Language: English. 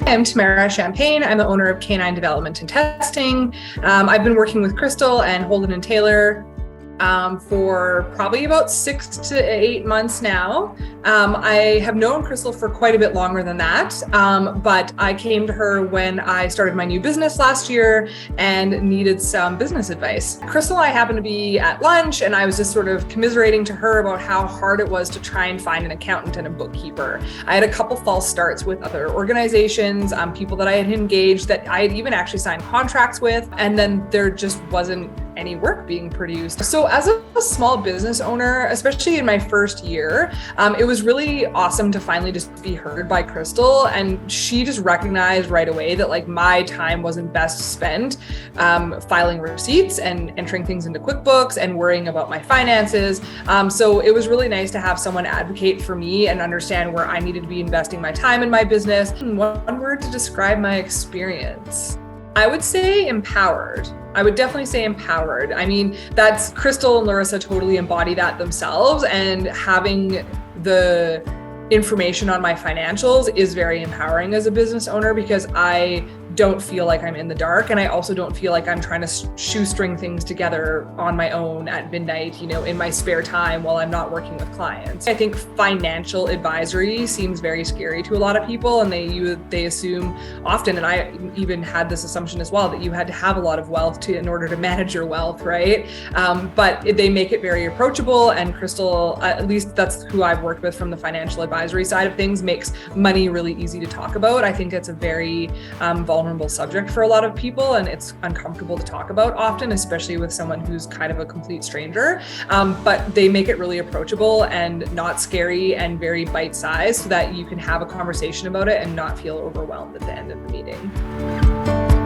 I'm Tamara Champagne. I'm the owner of Canine Development and Testing. I've been working with Crystal and Holden and Taylor for probably about 6 to 8 months now. I have known Crystal for quite a bit longer than that, but I came to her when I started my new business last year and needed some business advice. Crystal and I happened to be at lunch, and I was just sort of commiserating to her about how hard it was to try and find an accountant and a bookkeeper. I had a couple false starts with other organizations, people that I had engaged that I had even actually signed contracts with, and then there just wasn't any work being produced. So as a small business owner, especially in my first year, it was really awesome to finally just be heard by Crystal. And she just recognized right away that like my time wasn't best spent filing receipts and entering things into QuickBooks and worrying about my finances. So it was really nice to have someone advocate for me and understand where I needed to be investing my time in my business. One word to describe my experience, I would say empowered. I would definitely say empowered. I mean, that's Crystal and Larissa totally embody that themselves, and having the information on my financials is very empowering as a business owner because I don't feel like I'm in the dark, and I also don't feel like I'm trying to shoestring things together on my own at midnight, in my spare time while I'm not working with clients. I think financial advisory seems very scary to a lot of people, and they assume often, and I even had this assumption as well, that you had to have a lot of wealth in order to manage your wealth, right? But they make it very approachable, and Crystal, at least that's who I've worked with from the financial advisory side of things, makes money really easy to talk about. I think it's a very vulnerable subject for a lot of people, and it's uncomfortable to talk about often, especially with someone who's kind of a complete stranger. But they make it really approachable and not scary and very bite-sized so that you can have a conversation about it and not feel overwhelmed at the end of the meeting.